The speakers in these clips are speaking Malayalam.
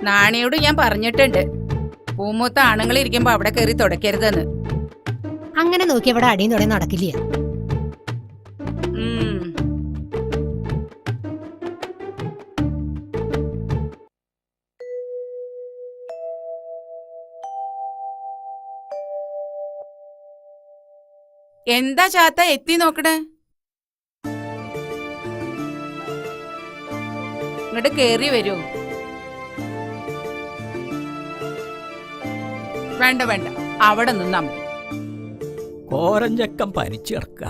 നാണിയോട് ഞാൻ പറഞ്ഞിട്ടുണ്ട്, പൂമൂത്ത ആണുങ്ങൾ ഇരിക്കുമ്പോ അവിടെ കയറി തുടക്കരുതെന്ന്. അങ്ങനെ നോക്കി അവിടെ അടിയും തുടങ്ങി നടക്കില്ല. എന്താ ചാത്ത എത്തി നോക്കണേ? ഇങ്ങോട്ട് കേറി വരൂ. വേണ്ട വേണ്ട, അവിടെ നിന്നാ മതി. കോരഞ്ചക്കം പനിച്ചു കിടക്ക.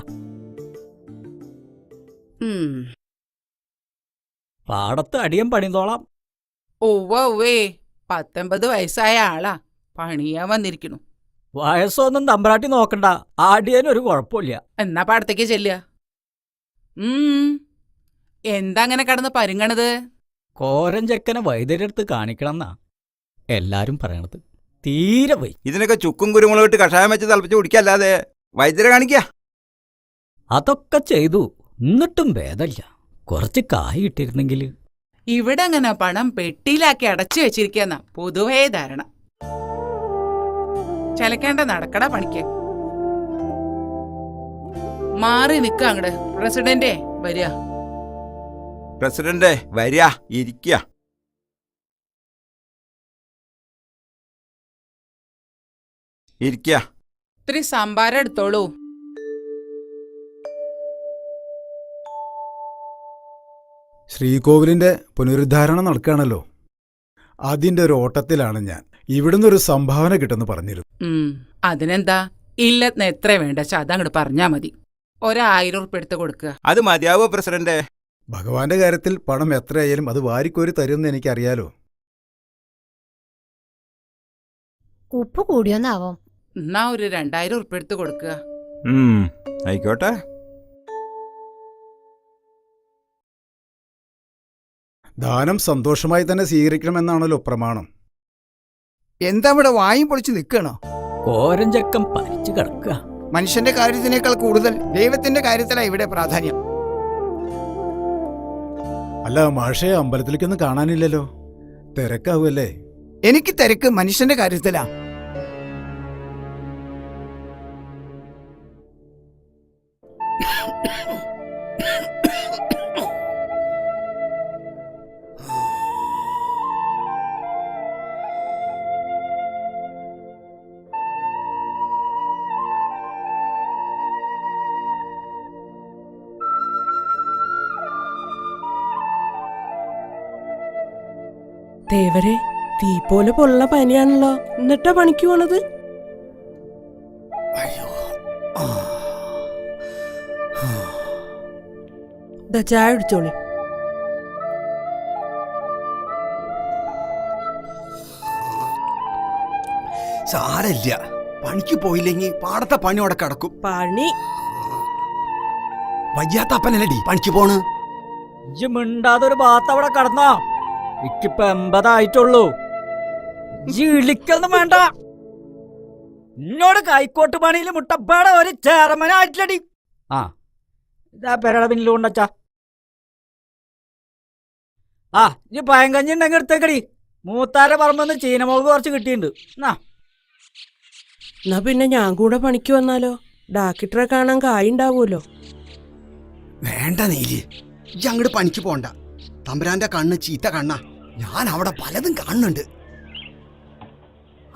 പാടത്ത് അടിയം പണിതോളാം. ഒവ്വേ 19 വയസ്സായ ആളാ, പണിയാൻ വന്നിരിക്കണു. വയസ്സൊന്നും തമ്പ്രാട്ടി നോക്കണ്ട, ആടിയനൊരു കുഴപ്പമില്ല. എന്നാ പാടത്തേക്ക് ചെല്ലുക. എന്താ അങ്ങനെ കടന്ന് പരുങ്ങണത്? കോരഞ്ചക്കനെ വൈദ്യരെടുത്ത് കാണിക്കണമെന്നാ എല്ലാരും പറയണത്. തീരെ വൈ. ഇതിനൊക്കെ ചുക്കും കുരുമുളകിട്ട് കഷായം വെച്ച് തിളപ്പിച്ച് കുടിക്കല്ലാതെ വൈദ്യരെ കാണിക്ക. അതൊക്കെ ചെയ്തു, എന്നിട്ടും ഭേദമില്ല. കുറച്ച് കായ് കിട്ടിയിരുന്നെങ്കിൽ. ഇവിടെ അങ്ങനെ പണം പെട്ടിയിലാക്കി അടച്ചു വെച്ചിരിക്കുന്ന പൊതുവേ ധാരണ. ചലക്കേണ്ട, നടക്കട പണിക്ക്. മാറി നിക്ക അങ്ങട്. പ്രസിഡന്റേ വരിക. പ്രസിഡന്റ് വരിക, ഇരിക്കുക. ഇരിക്കുക. ഇത്തിരി സംഭാരം എടുത്തോളൂ. ശ്രീകോവിലിന്റെ പുനരുദ്ധാരണം നടക്കുകയാണല്ലോ, അതിന്റെ ഒരു ഓട്ടത്തിലാണ് ഞാൻ. ഇവിടുന്ന് ഒരു സംഭാവന കിട്ടുമെന്ന് പറഞ്ഞിരുന്നു. അതിനെന്താ, ഇല്ലെന്ന് എത്ര വേണ്ട അതങ്ങോട്ട് പറഞ്ഞാ മതി. 1000 ഉറുപ്പിക എടുത്ത് കൊടുക്കുക. അത് മതിയാവോ പ്രസിഡന്റ്? ഭഗവാന്റെ കാര്യത്തിൽ പണം എത്രയായാലും അത് വാരിക്കോരി തരുമെന്ന് എനിക്കറിയാലോ. ഉപ്പ് കൂടിയോന്നാവോ? എന്നാ ഒരു 2000 ഉറുപ്പിക എടുത്ത് കൊടുക്കുക. ആയിക്കോട്ടെ. ദാനം സന്തോഷമായി തന്നെ സ്വീകരിക്കണമെന്നാണല്ലോ പ്രമാണം. എന്താ ഇവിടെ വായും പൊളിച്ച് നിൽക്കണോ? കോരഞ്ചക്കം പനിച്ചു കിടക്കുക. മനുഷ്യന്റെ കാര്യത്തിനേക്കാൾ കൂടുതൽ ദൈവത്തിന്റെ കാര്യത്തിലാണ് ഇവിടെ പ്രാധാന്യം. അല്ല മാഷേ, അമ്പലത്തിലേക്കൊന്നും കാണാനില്ലല്ലോ, തിരക്കാവുമല്ലേ? എനിക്ക് തിരക്ക് മനുഷ്യന്റെ കാര്യത്തിലാ. ദേവരെ, തീ പോലെ പൊള്ള പനിയാണല്ലോ, എന്നിട്ടാ പണിക്ക് പോണത്? ചായ കുടിച്ചോളി. സാരല്ല, പണിക്ക് പോയില്ലെങ്കിൽ പാടത്തെ പണി അവിടെ കിടക്കും. പണി വയ്യാത്തപ്പനല്ലടി പണിക്ക് പോണ്. ഇജ്ജ് മിണ്ടാതൊരു ഭാഗത്ത് അവിടെ കടന്നോ. എനിക്കിപ്പോ 80 ആയിട്ടുള്ളൂ. ഇളിക്കൊന്നും വേണ്ട. എന്നോട് കൈക്കോട്ട് പണിയിൽ മുട്ടപ്പാടെ ഒരു ചേർമനായിട്ടില്ലടി. ആ ഇതാ പെരട പിന്നിലുണ്ടച്ചാ. ആ ഇജ്ജ് പയങ്കഞ്ഞി ഉണ്ടെങ്കിൽ എടുത്തേക്കടി. മൂത്താരെ പറമ്പെന്ന് ചീനമുളക് കുറച്ച് കിട്ടിയിട്ടുണ്ട്. എന്നാ പിന്നെ ഞാൻ കൂടെ പണിക്ക് വന്നാലോ? ഡാക്ടറെ കാണാൻ കായുണ്ടാവൂലോ. വേണ്ട നീലി, ഇജ്ജ് അങ്ങോട്ട് പണിക്ക് പോണ്ട. തമ്പുരാന്റെ കണ്ണ് ചീത്ത കണ്ണാ. ഞാൻ അവിടെ പലതും കാണുന്നുണ്ട്.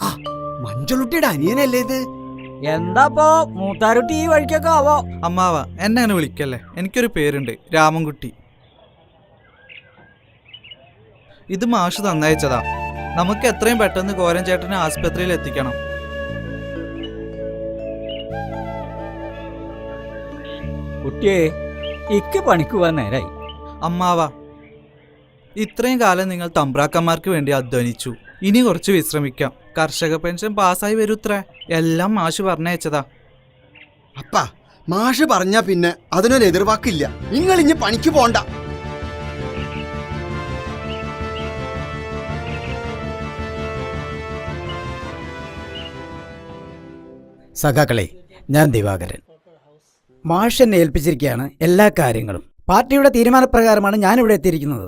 ആ മഞ്ചളുട്ടിയുടെ അനിയനല്ലേ ഇത്? എന്താപ്പോ മൂത്താരുട്ടി ഈ വഴിക്കൊക്കെ ആവോ? അമ്മാവ എന്നെ അങ്ങനെ വിളിക്കല്ലേ, എനിക്കൊരു പേരുണ്ട്, രാമൻകുട്ടി. ഇത് മാഷ് തന്നയച്ചതാ. നമുക്ക് എത്രയും പെട്ടെന്ന് കോരൻ ചേട്ടനെ ആസ്പത്രിയിൽ എത്തിക്കണം. കുട്ടിയെ, ഇക്ക് പണിക്ക് പോവാൻ നേരായി. അമ്മാവ, ഇത്രയും കാലം നിങ്ങൾ തമ്പ്രാക്കന്മാർക്ക് വേണ്ടി അധ്വാനിച്ചു. ഇനി കുറച്ച് വിശ്രമിക്കാം. കർഷക പെൻഷൻ പാസ്സായി വരൂത്രേ. എല്ലാം മാഷ് പറഞ്ഞയച്ചതാ. അപ്പാ, മാഷ് പറഞ്ഞാ പിന്നെ അതിനൊരു എതിർവാക്കില്ല. നിങ്ങൾ ഇനി പണിക്ക് പോണ്ട. സഖാക്കളെ, ഞാൻ ദിവാകരൻ. മാഷ് എന്നെ ഏൽപ്പിച്ചിരിക്കുകയാണ് എല്ലാ കാര്യങ്ങളും. പാർട്ടിയുടെ തീരുമാനപ്രകാരമാണ് ഞാനിവിടെ എത്തിയിരിക്കുന്നത്.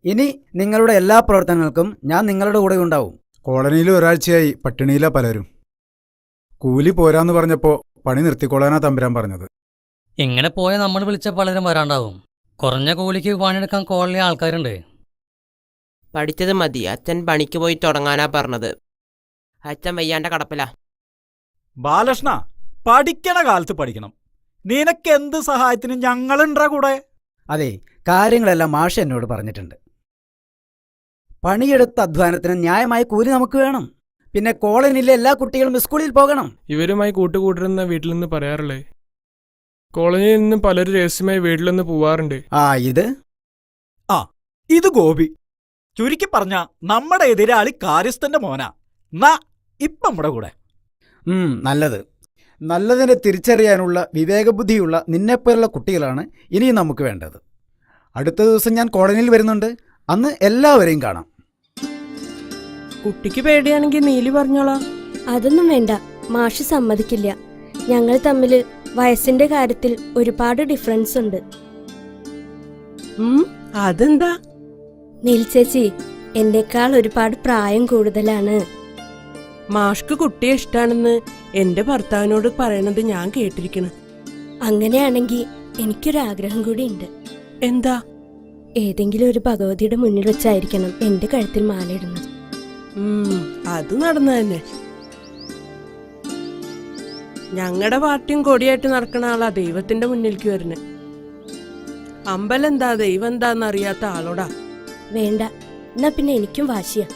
ഇനി നിങ്ങളുടെ എല്ലാ പ്രവർത്തനങ്ങൾക്കും ഞാൻ നിങ്ങളുടെ കൂടെ ഉണ്ടാവും. കോളനിയിൽ ഒരാഴ്ചയായി പട്ടിണിയിലാ പലരും. കൂലി പോരാന്ന് പറഞ്ഞപ്പോ പണി നിർത്തിക്കൊള്ളാനാ തമ്പുരാൻ പറഞ്ഞത്. ഇങ്ങനെ പോയാൽ നമ്മൾ വിളിച്ച പലരും വരാണ്ടാവും. കുറഞ്ഞ കൂലിക്ക് പണിയെടുക്കാൻ കോളനി ആൾക്കാരുണ്ട്. പഠിച്ചത് മതി, അച്ഛൻ പണിക്ക് പോയി തുടങ്ങാനാ പറഞ്ഞത്. അച്ഛൻ വയ്യാണ്ട കടപ്പില. ബാലകൃഷ്ണ, പഠിക്കണ കാലത്ത് പഠിക്കണം. നിനക്കെന്ത് സഹായത്തിനും ഞങ്ങളുണ്ടാ കൂടെ. അതെ, കാര്യങ്ങളെല്ലാം മാഷ് എന്നോട് പറഞ്ഞിട്ടുണ്ട്. പണിയെടുത്ത അധ്വാനത്തിന് ന്യായമായ കൂലി നമുക്ക് വേണം. പിന്നെ കോളനിയിലെ എല്ലാ കുട്ടികളും സ്കൂളിൽ പോകണം. ഇവരുമായി കൂട്ടുകൂട്ടരുന്ന വീട്ടിൽ നിന്ന് പറയാറില്ലേ? കോളനിയിൽ നിന്ന് പലരും രഹസ്യമായി വീട്ടിൽ നിന്ന് പോവാറുണ്ട്. ഇത് ഗോപി. ചുരുക്കി പറഞ്ഞ നമ്മുടെ എതിരാളി കാര്യസ്ഥന്റെ മോനാ. ഇപ്പം നമ്മുടെ കൂടെ. നല്ലത്. നല്ലതിനെ തിരിച്ചറിയാനുള്ള വിവേകബുദ്ധിയുള്ള നിന്നെപ്പോലുള്ള കുട്ടികളാണ് ഇനിയും നമുക്ക് വേണ്ടത്. അടുത്ത ദിവസം ഞാൻ കോളനിയിൽ വരുന്നുണ്ട്. അന്ന് എല്ലാവരെയും കാണാം. കുട്ടിക്ക് പേടിയാണെങ്കിൽ നീലി പറഞ്ഞോളാം. അതൊന്നും വേണ്ട, മാഷ് സമ്മതിക്കില്ല. ഞങ്ങൾ തമ്മിൽ വയസ്സിന്റെ കാര്യത്തിൽ ഒരുപാട് ഡിഫറൻസ് ഉണ്ട്. അതെന്താ? നീൽ ചേച്ചി എന്നേക്കാൾ ഒരുപാട് പ്രായം കൂടുതലാണ്. മാഷ്ക്ക് കുട്ടിയെ ഇഷ്ടാണെന്ന് എന്റെ ഭർത്താവിനോട് പറയണത് ഞാൻ കേട്ടിരിക്കണ്. അങ്ങനെയാണെങ്കിൽ എനിക്കൊരാഗ്രഹം കൂടി ഉണ്ട്. എന്താ? ഏതെങ്കിലും ഒരു ഭഗവതിയുടെ മുന്നിൽ വെച്ചായിരിക്കണം എന്റെ കഴുത്തിൽ മാലയിടുന്നത്. അത് നടന്നു തന്നെ. ഞങ്ങളുടെ പാർട്ടിയും കൊടിയായിട്ട് നടക്കണ ആളാ ദൈവത്തിന്റെ മുന്നിലേക്ക് വരുന്നത്. അമ്പലം എന്താ ദൈവം എന്താന്ന് അറിയാത്ത ആളോടാ. വേണ്ട, എന്നാ പിന്നെ എനിക്കും വാശിയാ.